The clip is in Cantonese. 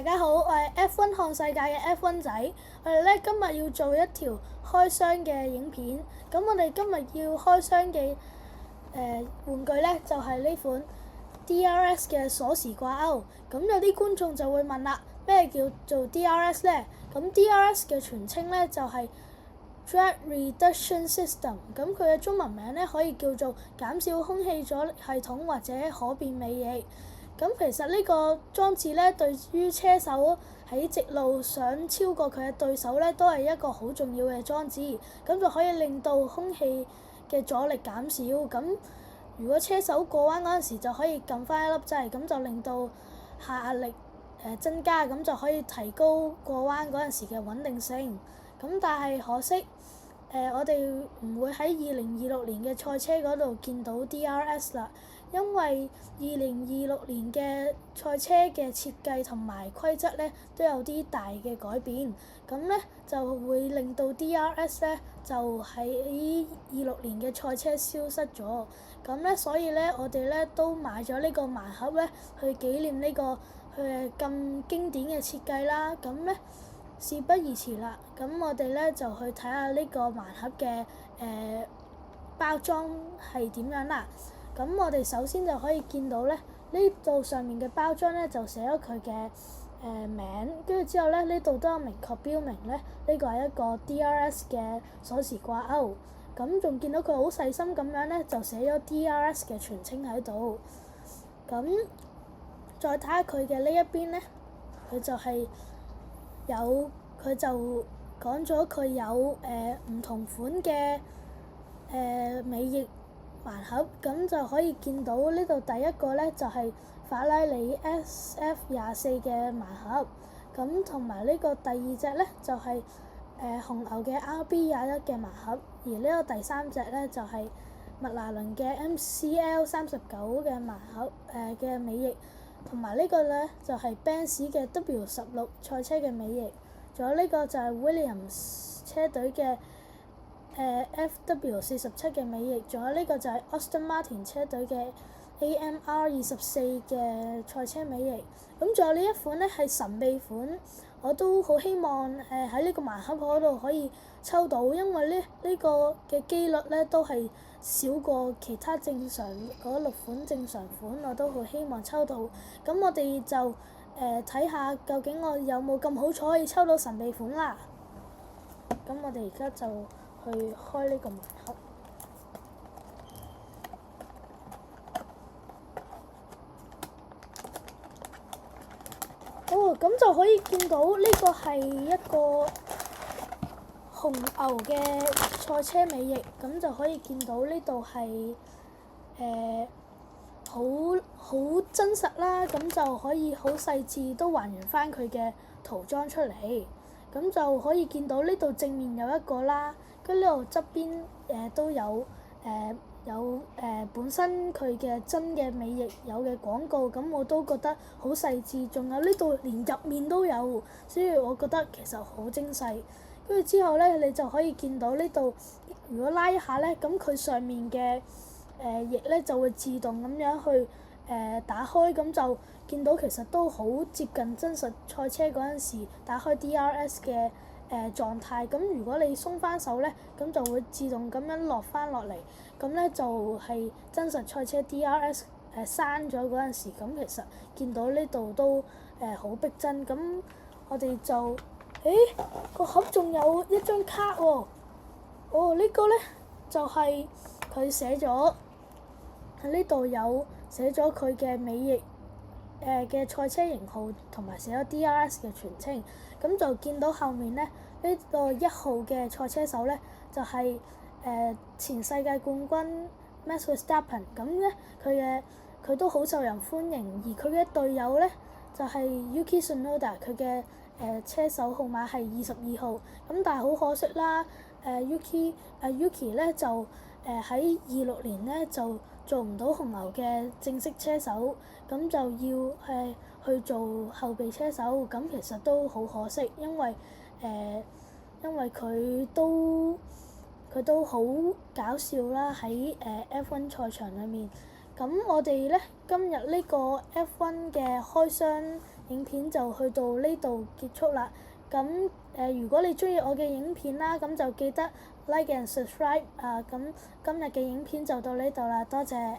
家好，我係 F1 看世界嘅 F1 仔。我哋咧今日要做一條開箱嘅影片。咁我哋今日要開箱嘅玩具咧就係呢款 DRS 嘅鎖匙掛鈎。咁有啲觀眾就會問啦，咩叫做 DRS 咧？咁 DRS 嘅全稱咧就係 Drag Reduction System。咁佢嘅中文名咧可以叫做減少空氣阻力系統或者可變尾翼。咁其實呢個裝置咧，對於車手喺直路想超過佢嘅對手咧，都係一個好重要嘅裝置。咁就可以令到空氣嘅阻力減少。咁如果車手過彎嗰陣時，就可以撳翻一粒掣，咁就令到下壓力增加，咁就可以提高過彎嗰陣時嘅穩定性。咁但係可惜，我哋唔會喺2026年嘅賽車嗰度見到 DRS 啦。因為2026年嘅賽車嘅設計同埋規則咧都有啲大嘅改變，咁咧就會令到 DRS 咧就喺26年嘅賽車消失咗。咁咧所以咧我哋咧都買咗呢個盲盒咧去紀念呢個咁經典嘅設計啦。咁咧事不宜遲啦，咁我哋咧就去睇下呢個盲盒嘅包裝係點樣啦。咁我哋首先就可以見到咧，呢度上面嘅包裝咧就寫咗佢嘅名，跟住之後咧呢度都有明確標明咧，呢個係一個 DRS 嘅鎖匙掛鈎。咁仲見到佢好細心咁樣咧，就寫咗 DRS 嘅全稱喺度。咁再睇下佢嘅呢一邊咧，佢就係佢就講咗佢有唔同款嘅尾翼盲盒。咁就可以見到呢度第一個咧就係法拉利 SF24嘅盲盒，咁同埋呢個第二隻咧就係紅牛嘅 RB21嘅盲盒，而呢個第三隻咧就係麥拿倫嘅 MCL39嘅盲盒嘅尾翼，同埋呢個咧就係 Benz 嘅 W16賽車嘅尾翼，仲有呢個就係 Williams 車隊嘅FW47嘅尾翼，仲有呢個就係 Aston Martin 車隊嘅 AMR24嘅賽車尾翼。咁仲有呢一款咧係神秘款，我都好希望喺呢個盲盒嗰度可以抽到，因為呢個嘅機率咧都係少過其他正常嗰6款正常款，我都好希望抽到。咁我哋就睇下究竟我有冇咁好彩可以抽到神秘款啦。咁我哋而家就去開呢個盲盒。咁就可以見到呢個係一個紅牛嘅賽車尾翼，咁就可以見到呢度係好真實啦，咁就可以好細緻都還原翻佢嘅塗裝出嚟。咁就可以見到呢度正面有一個啦，跟呢度側邊都有本身佢嘅真嘅尾翼有嘅廣告，咁我都覺得好細緻，仲有呢度連入面都有，所以我覺得其實好精細。跟住之後咧，你就可以見到呢度，如果拉一下咧，咁佢上面嘅翼咧就會自動咁樣去打開，咁就見到其實都好接近真實賽車嗰陣時打開 DRS 嘅狀態。咁如果你鬆翻手咧，咁就會自動咁樣落翻落嚟。咁咧就係真實賽車 DRS 閂咗嗰陣時，咁其實見到呢度都好逼真。咁我哋就個盒仲有一張卡喎。呢個咧就係佢寫咗喺呢度有寫咗佢嘅尾翼嘅賽車型號，同埋寫咗 DRS 嘅全稱。咁就見到後面咧呢個1號嘅賽車手咧就係前世界冠軍 Max Verstappen。咁咧佢都好受人歡迎，而佢嘅隊友咧就係 Yuki Tsunoda， 佢嘅車手號碼係22號。咁但係好可惜啦，Yuki 咧就喺26年咧就做唔到紅牛嘅正式車手，咁就要去做後備車手。咁其實都好可惜，因為佢都好搞笑啦喺F1 賽場裏面。咁我哋咧今日呢個 F1 嘅開箱影片就去到呢度結束啦。咁如果你中意我嘅影片啦，咁就記得 like and subscribe 咁今日嘅影片就到呢度啦，多謝。